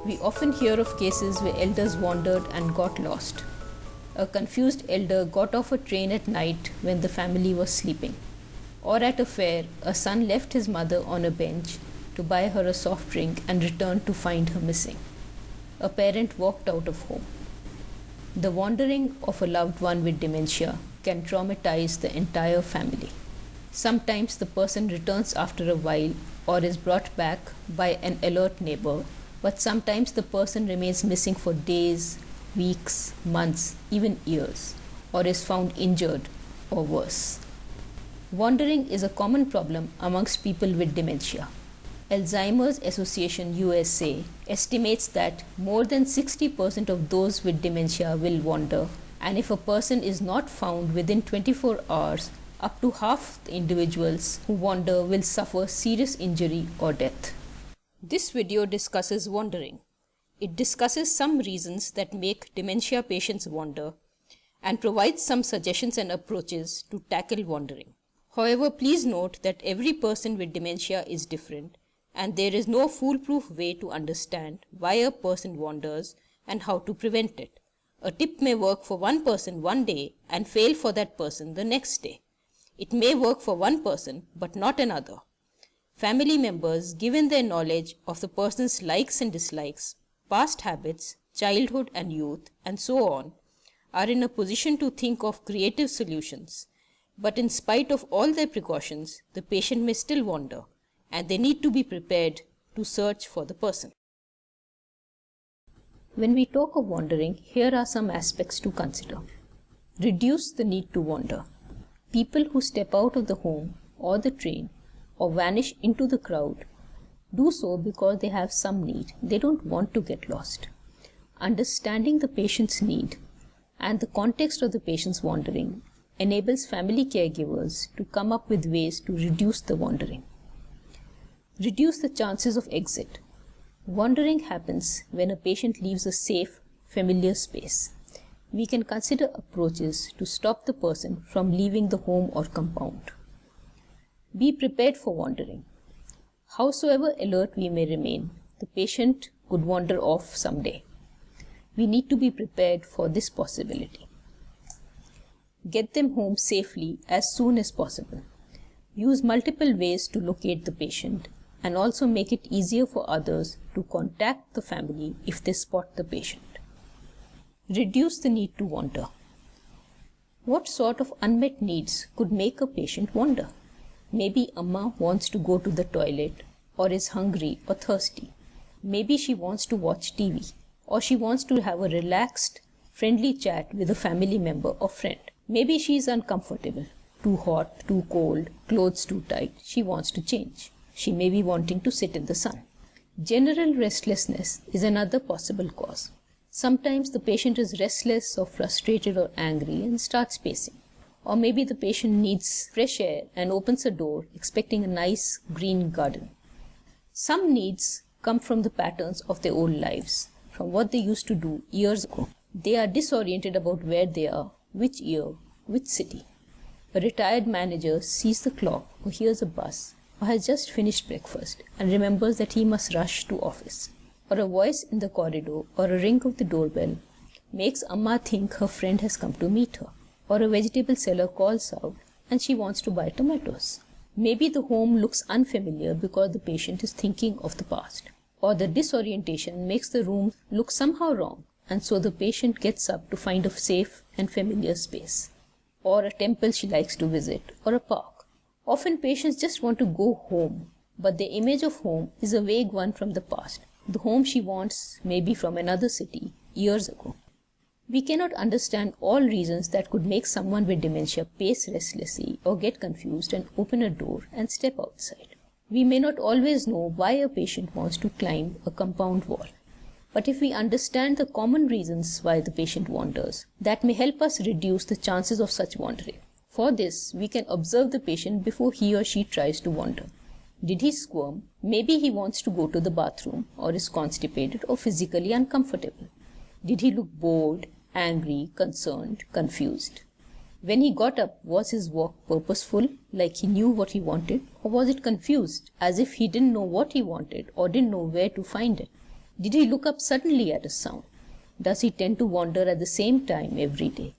We often hear of cases where elders wandered and got lost. A confused elder got off a train at night when the family was sleeping. Or at a fair, a son left his mother on a bench to buy her a soft drink and returned to find her missing. A parent walked out of home. The wandering of a loved one with dementia can traumatize the entire family. Sometimes the person returns after a while or is brought back by an alert neighbor, but sometimes the person remains missing for days, weeks, months, even years, or is found injured or worse. Wandering is a common problem amongst people with dementia. Alzheimer's Association USA estimates that more than 60% of those with dementia will wander, and if a person is not found within 24 hours, up to half the individuals who wander will suffer serious injury or death. This video discusses wandering. It discusses some reasons that make dementia patients wander and provides some suggestions and approaches to tackle wandering. However, please note that every person with dementia is different and there is no foolproof way to understand why a person wanders and how to prevent it. A tip may work for one person one day and fail for that person the next day. It may work for one person but not another. Family members, given their knowledge of the person's likes and dislikes, past habits, childhood and youth, and so on, are in a position to think of creative solutions. But in spite of all their precautions, the patient may still wander, and they need to be prepared to search for the person. When we talk of wandering, here are some aspects to consider. Reduce the need to wander. People who step out of the home or the train or vanish into the crowd do so because they have some need. They don't want to get lost. Understanding the patient's need and the context of the patient's wandering enables family caregivers to come up with ways to reduce the wandering. Reduce the chances of exit. Wandering happens when a patient leaves a safe, familiar space. We can consider approaches to stop the person from leaving the home or compound. Be prepared for wandering. Howsoever alert we may remain, the patient could wander off someday. We need to be prepared for this possibility. Get them home safely as soon as possible. Use multiple ways to locate the patient and also make it easier for others to contact the family if they spot the patient. Reduce the need to wander. What sort of unmet needs could make a patient wander? Maybe Amma wants to go to the toilet or is hungry or thirsty. Maybe she wants to watch TV or she wants to have a relaxed, friendly chat with a family member or friend. Maybe she is uncomfortable, too hot, too cold, clothes too tight. She wants to change. She may be wanting to sit in the sun. General restlessness is another possible cause. Sometimes the patient is restless or frustrated or angry and starts pacing. Or maybe the patient needs fresh air and opens a door expecting a nice green garden. Some needs come from the patterns of their old lives, from what they used to do years ago. They are disoriented about where they are, which year, which city. A retired manager sees the clock or hears a bus or has just finished breakfast and remembers that he must rush to office. Or a voice in the corridor or a ring of the doorbell makes Amma think her friend has come to meet her. Or a vegetable seller calls out and she wants to buy tomatoes. Maybe the home looks unfamiliar because the patient is thinking of the past. Or the disorientation makes the room look somehow wrong and so the patient gets up to find a safe and familiar space. Or a temple she likes to visit or a park. Often patients just want to go home, but their image of home is a vague one from the past. The home she wants may be from another city years ago. We cannot understand all reasons that could make someone with dementia pace restlessly or get confused and open a door and step outside. We may not always know why a patient wants to climb a compound wall. But if we understand the common reasons why the patient wanders, that may help us reduce the chances of such wandering. For this, we can observe the patient before he or she tries to wander. Did he squirm? Maybe he wants to go to the bathroom or is constipated or physically uncomfortable. Did he look bored, angry, concerned, confused? When he got up, was his walk purposeful, like he knew what he wanted, or was it confused, as if he didn't know what he wanted or didn't know where to find it? Did he look up suddenly at a sound? Does he tend to wander at the same time every day?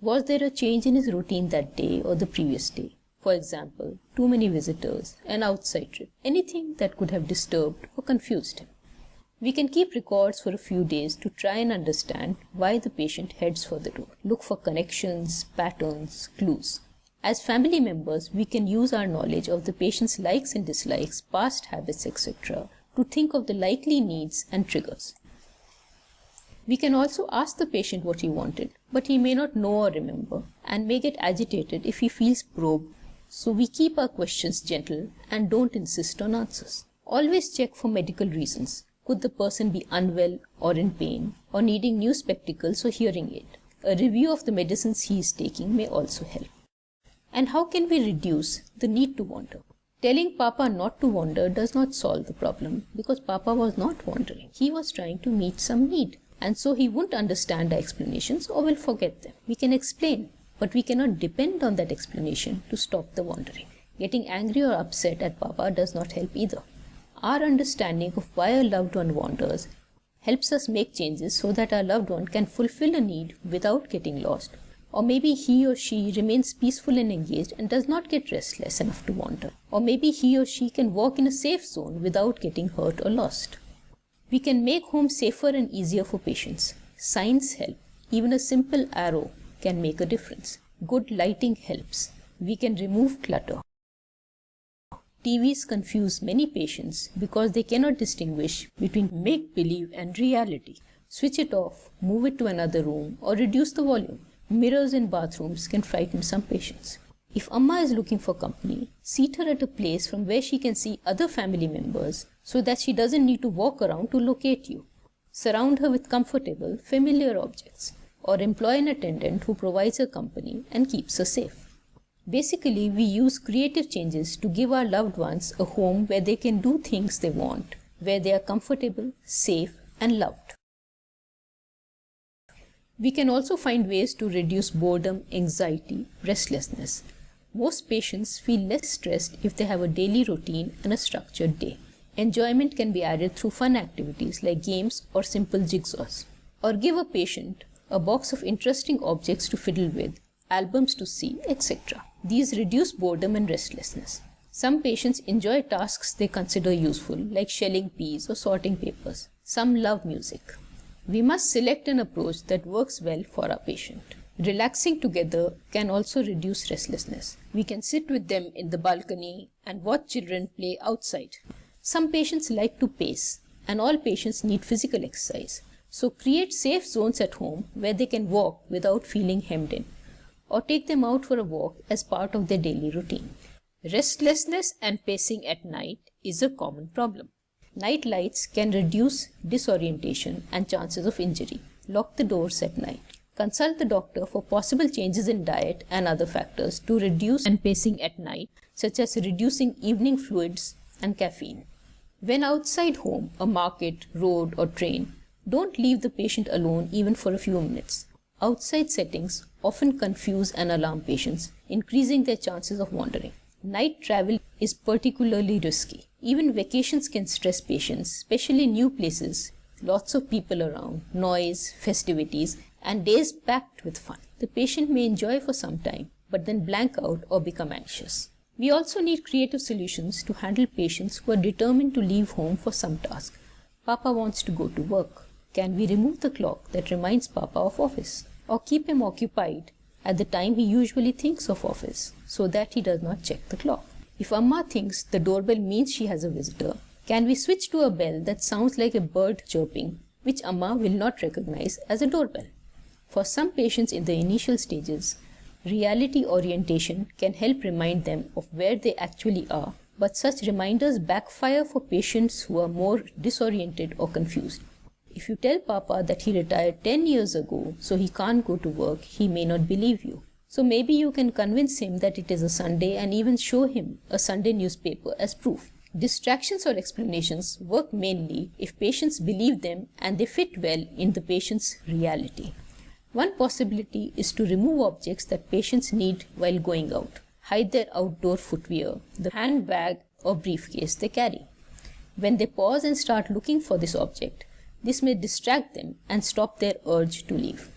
Was there a change in his routine that day or the previous day? For example, too many visitors, an outside trip, anything that could have disturbed or confused him. We can keep records for a few days to try and understand why the patient heads for the door. Look for connections, patterns, clues. As family members, we can use our knowledge of the patient's likes and dislikes, past habits, etc., to think of the likely needs and triggers. We can also ask the patient what he wanted, but he may not know or remember, and may get agitated if he feels probed, so we keep our questions gentle and don't insist on answers. Always check for medical reasons. Could the person be unwell or in pain, or needing new spectacles or hearing aid? A review of the medicines he is taking may also help. And how can we reduce the need to wander? Telling Papa not to wander does not solve the problem, because Papa was not wandering. He was trying to meet some need, and so he won't understand our explanations or will forget them. We can explain, but we cannot depend on that explanation to stop the wandering. Getting angry or upset at Papa does not help either. Our understanding of why a loved one wanders helps us make changes so that our loved one can fulfill a need without getting lost. Or maybe he or she remains peaceful and engaged and does not get restless enough to wander. Or maybe he or she can walk in a safe zone without getting hurt or lost. We can make home safer and easier for patients. Signs help. Even a simple arrow can make a difference. Good lighting helps. We can remove clutter. TVs confuse many patients because they cannot distinguish between make-believe and reality. Switch it off, move it to another room, or reduce the volume. Mirrors in bathrooms can frighten some patients. If Amma is looking for company, seat her at a place from where she can see other family members so that she doesn't need to walk around to locate you. Surround her with comfortable, familiar objects, or employ an attendant who provides her company and keeps her safe. Basically, we use creative changes to give our loved ones a home where they can do things they want, where they are comfortable, safe, and loved. We can also find ways to reduce boredom, anxiety, restlessness. Most patients feel less stressed if they have a daily routine and a structured day. Enjoyment can be added through fun activities like games or simple jigsaws. Or give a patient a box of interesting objects to fiddle with, albums to see, etc. These reduce boredom and restlessness. Some patients enjoy tasks they consider useful, like shelling peas or sorting papers. Some love music. We must select an approach that works well for our patient. Relaxing together can also reduce restlessness. We can sit with them in the balcony and watch children play outside. Some patients like to pace, and all patients need physical exercise. So create safe zones at home where they can walk without feeling hemmed in, or take them out for a walk as part of their daily routine. Restlessness and pacing at night is a common problem. Night lights can reduce disorientation and chances of injury. Lock the doors at night. Consult the doctor for possible changes in diet and other factors to reduce and pacing at night, such as reducing evening fluids and caffeine. When outside home, a market, road, or train, don't leave the patient alone even for a few minutes. Outside settings often confuse and alarm patients, increasing their chances of wandering. Night travel is particularly risky. Even vacations can stress patients, especially new places, lots of people around, noise, festivities, and days packed with fun. The patient may enjoy for some time, but then blank out or become anxious. We also need creative solutions to handle patients who are determined to leave home for some task. Papa wants to go to work. Can we remove the clock that reminds Papa of office? Or keep him occupied at the time he usually thinks of office, so that he does not check the clock? If Amma thinks the doorbell means she has a visitor, can we switch to a bell that sounds like a bird chirping, which Amma will not recognize as a doorbell? For some patients in the initial stages, reality orientation can help remind them of where they actually are, but such reminders backfire for patients who are more disoriented or confused. If you tell Papa that he retired 10 years ago, so he can't go to work, he may not believe you. So maybe you can convince him that it is a Sunday and even show him a Sunday newspaper as proof. Distractions or explanations work mainly if patients believe them and they fit well in the patient's reality. One possibility is to remove objects that patients need while going out. Hide their outdoor footwear, the handbag or briefcase they carry. When they pause and start looking for this object, This may distract them and stop their urge to leave.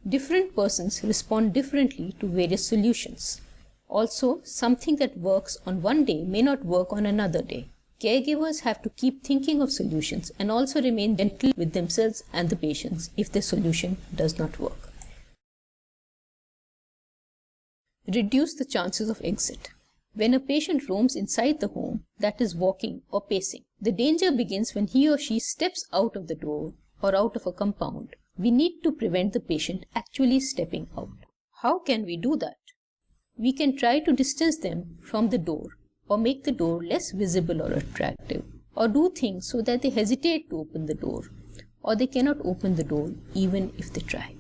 Different persons respond differently to various solutions. Also, something that works on one day may not work on another day. Caregivers have to keep thinking of solutions and also remain gentle with themselves and the patients if the solution does not work. Reduce the chances of exit. When a patient roams inside the home, that is walking or pacing, the danger begins when he or she steps out of the door or out of a compound. We need to prevent the patient actually stepping out. How can we do that? We can try to distance them from the door or make the door less visible or attractive, or do things so that they hesitate to open the door, or they cannot open the door even if they try.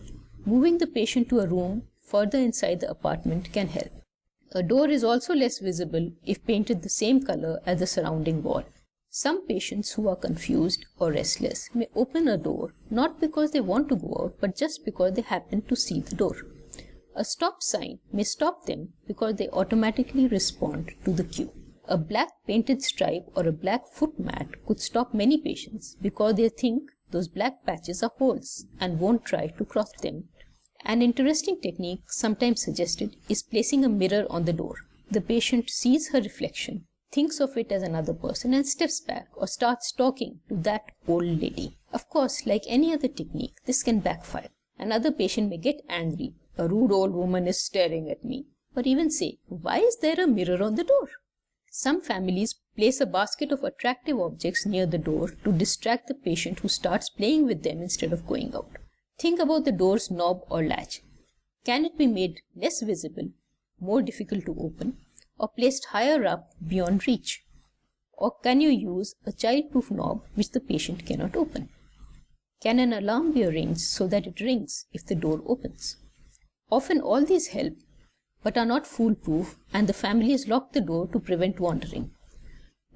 Moving the patient to a room further inside the apartment can help. A door is also less visible if painted the same color as the surrounding wall. Some patients who are confused or restless may open a door not because they want to go out, but just because they happen to see the door. A stop sign may stop them because they automatically respond to the cue. A black painted stripe or a black foot mat could stop many patients because they think those black patches are holes and won't try to cross them. An interesting technique sometimes suggested is placing a mirror on the door. The patient sees her reflection, thinks of it as another person, and steps back or starts talking to that old lady. Of course, like any other technique, this can backfire. Another patient may get angry. A rude old woman is staring at me. Or even say, why is there a mirror on the door? Some families place a basket of attractive objects near the door to distract the patient who starts playing with them instead of going out. Think about the door's knob or latch. Can it be made less visible, more difficult to open, or placed higher up beyond reach? Or can you use a child-proof knob which the patient cannot open? Can an alarm be arranged so that it rings if the door opens? Often all these help, but are not foolproof, and the families lock the door to prevent wandering.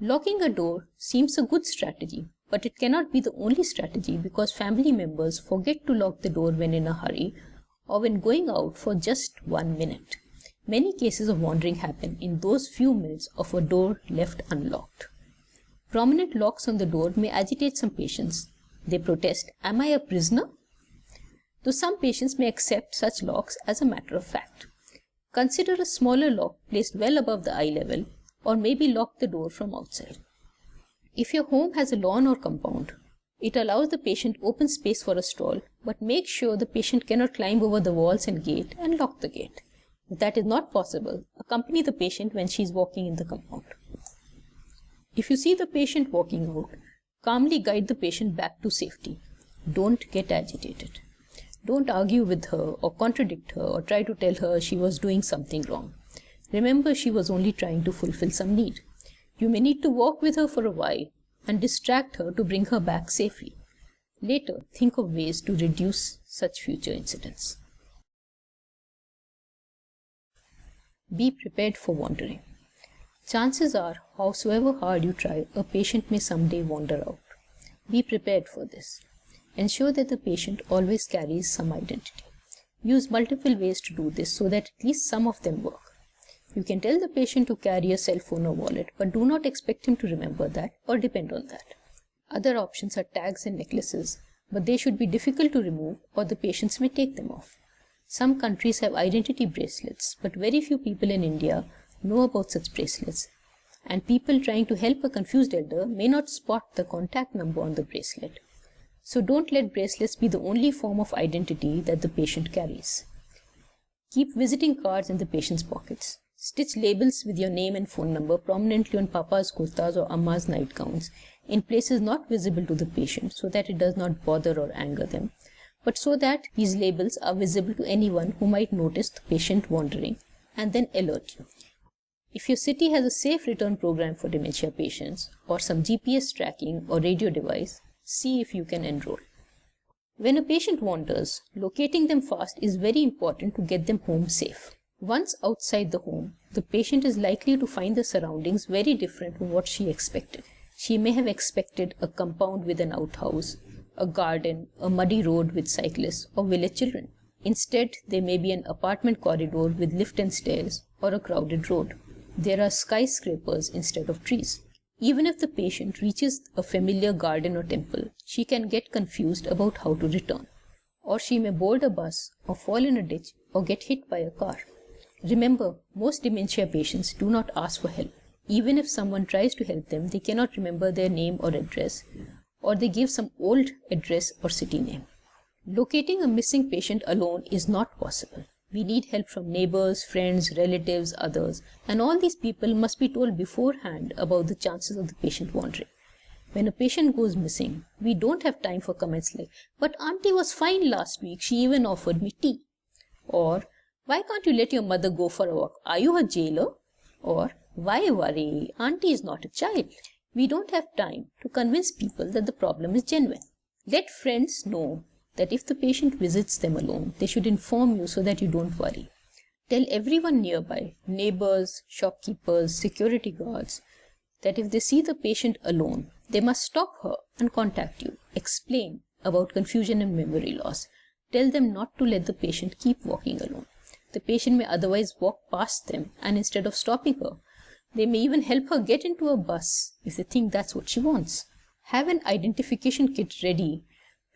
Locking a door seems a good strategy, but it cannot be the only strategy because family members forget to lock the door when in a hurry or when going out for just 1 minute. Many cases of wandering happen in those few minutes of a door left unlocked. Prominent locks on the door may agitate some patients. They protest, "Am I a prisoner?" Though some patients may accept such locks as a matter of fact. Consider a smaller lock placed well above the eye level, or maybe lock the door from outside. If your home has a lawn or compound, it allows the patient open space for a stroll, but make sure the patient cannot climb over the walls and gate and lock the gate. If that is not possible, accompany the patient when she is walking in the compound. If you see the patient walking out, calmly guide the patient back to safety. Don't get agitated. Don't argue with her or contradict her or try to tell her she was doing something wrong. Remember, she was only trying to fulfill some need. You may need to walk with her for a while and distract her to bring her back safely. Later, think of ways to reduce such future incidents. Be prepared for wandering. Chances are, howsoever hard you try, a patient may someday wander out. Be prepared for this. Ensure that the patient always carries some identity. Use multiple ways to do this so that at least some of them work. You can tell the patient to carry a cell phone or wallet, but do not expect him to remember that or depend on that. Other options are tags and necklaces, but they should be difficult to remove or the patients may take them off. Some countries have identity bracelets, but very few people in India know about such bracelets, and people trying to help a confused elder may not spot the contact number on the bracelet. So don't let bracelets be the only form of identity that the patient carries. Keep visiting cards in the patient's pockets. Stitch labels with your name and phone number prominently on Papa's kurtas or Amma's nightgowns in places not visible to the patient so that it does not bother or anger them, but so that these labels are visible to anyone who might notice the patient wandering and then alert you. If your city has a safe return program for dementia patients or some GPS tracking or radio device, see if you can enroll. When a patient wanders, locating them fast is very important to get them home safe. Once outside the home, the patient is likely to find the surroundings very different from what she expected. She may have expected a compound with an outhouse, a garden, a muddy road with cyclists or village children. Instead, there may be an apartment corridor with lift and stairs or a crowded road. There are skyscrapers instead of trees. Even if the patient reaches a familiar garden or temple, she can get confused about how to return. Or she may board a bus or fall in a ditch or get hit by a car. Remember, most dementia patients do not ask for help. Even if someone tries to help them, they cannot remember their name or address, or they give some old address or city name. Locating a missing patient alone is not possible. We need help from neighbors, friends, relatives, others, and all these people must be told beforehand about the chances of the patient wandering. When a patient goes missing, we don't have time for comments like, "But auntie was fine last week, she even offered me tea." Or, "Why can't you let your mother go for a walk? Are you her jailer?" Or, "Why worry? Auntie is not a child." We don't have time to convince people that the problem is genuine. Let friends know that if the patient visits them alone, they should inform you so that you don't worry. Tell everyone nearby, neighbors, shopkeepers, security guards, that if they see the patient alone, they must stop her and contact you. Explain about confusion and memory loss. Tell them not to let the patient keep walking alone. The patient may otherwise walk past them, and instead of stopping her, they may even help her get into a bus if they think that's what she wants. Have an identification kit ready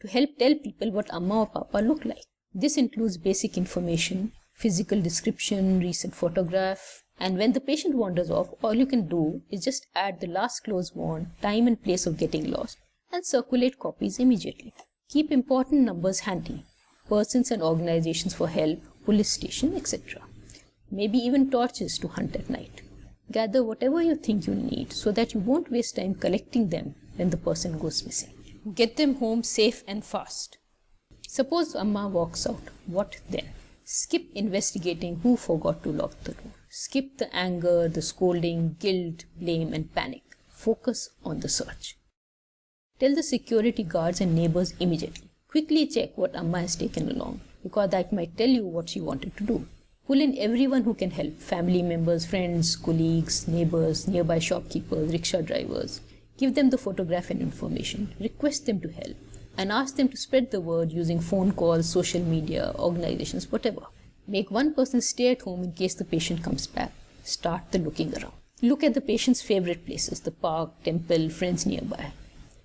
to help tell people what Amma or Papa look like. This includes basic information, physical description, recent photograph, and when the patient wanders off, all you can do is just add the last clothes worn, time and place of getting lost, and circulate copies immediately. Keep important numbers handy, persons and organizations for help, police station, etc. Maybe even torches to hunt at night. Gather whatever you think you need so that you won't waste time collecting them when the person goes missing. Get them home safe and fast. Suppose Amma walks out. What then? Skip investigating who forgot to lock the door. Skip the anger, the scolding, guilt, blame, and panic. Focus on the search. Tell the security guards and neighbors immediately. Quickly check what Amma has taken along, because that might tell you what she wanted to do. Pull in everyone who can help, family members, friends, colleagues, neighbors, nearby shopkeepers, rickshaw drivers. Give them the photograph and information. Request them to help. And ask them to spread the word using phone calls, social media, organizations, whatever. Make one person stay at home in case the patient comes back. Start the looking around. Look at the patient's favorite places, the park, temple, friends nearby.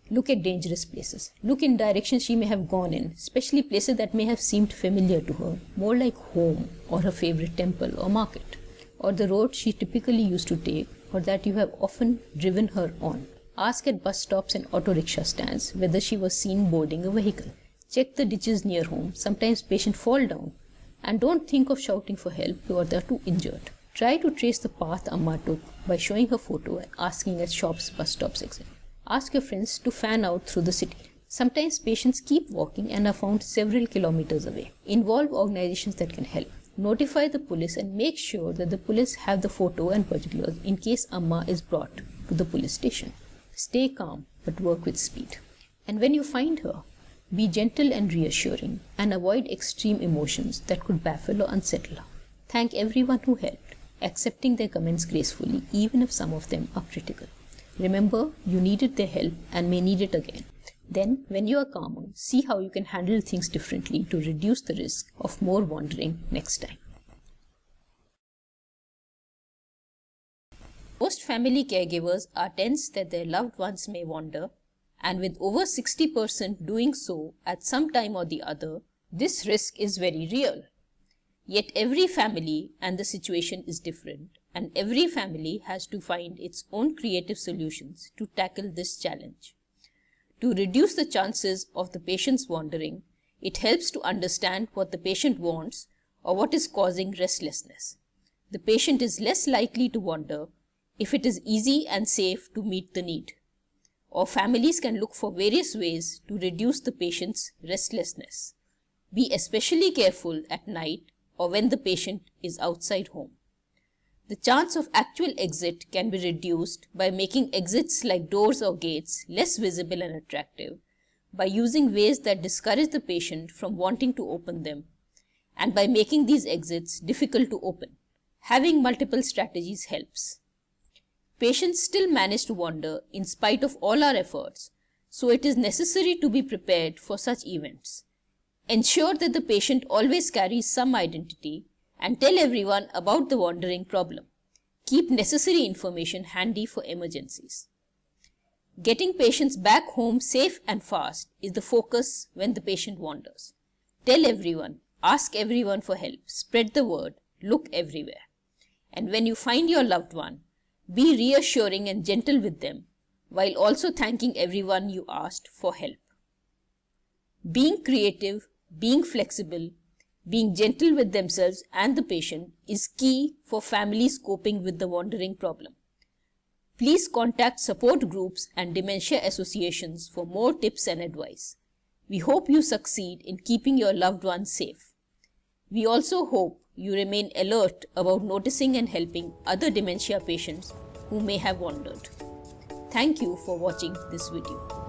Look at dangerous places. Look in directions she may have gone in, especially places that may have seemed familiar to her, more like home or her favorite temple or market, or the road she typically used to take or that you have often driven her on. Ask at bus stops and auto rickshaw stands whether she was seen boarding a vehicle. Check the ditches near home. Sometimes patients fall down. And don't think of shouting for help or they are too injured. Try to trace the path Amma took by showing her photo and asking at shops, bus stops, etc. Ask your friends to fan out through the city. Sometimes patients keep walking and are found several kilometers away. Involve organizations that can help. Notify the police and make sure that the police have the photo and particulars in case Amma is brought to the police station. Stay calm, but work with speed. And when you find her, be gentle and reassuring, and avoid extreme emotions that could baffle or unsettle her. Thank everyone who helped, accepting their comments gracefully, even if some of them are critical. Remember, you needed their help and may need it again. Then, when you are calmer, see how you can handle things differently to reduce the risk of more wandering next time. Most family caregivers are tense that their loved ones may wander, and with over 60% doing so at some time or the other, this risk is very real. Yet every family and the situation is different, and every family has to find its own creative solutions to tackle this challenge. To reduce the chances of the patient's wandering, it helps to understand what the patient wants or what is causing restlessness. The patient is less likely to wander if it is easy and safe to meet the need. Or families can look for various ways to reduce the patient's restlessness. Be especially careful at night or when the patient is outside home. The chance of actual exit can be reduced by making exits like doors or gates less visible and attractive, by using ways that discourage the patient from wanting to open them, and by making these exits difficult to open. Having multiple strategies helps. Patients still manage to wander in spite of all our efforts, so it is necessary to be prepared for such events. Ensure that the patient always carries some identity and tell everyone about the wandering problem. Keep necessary information handy for emergencies. Getting patients back home safe and fast is the focus when the patient wanders. Tell everyone, ask everyone for help, spread the word, look everywhere. And when you find your loved one, be reassuring and gentle with them, while also thanking everyone you asked for help. Being creative, being flexible, being gentle with themselves and the patient is key for families coping with the wandering problem. Please contact support groups and dementia associations for more tips and advice. We hope you succeed in keeping your loved ones safe. We also hope you remain alert about noticing and helping other dementia patients who may have wandered. Thank you for watching this video.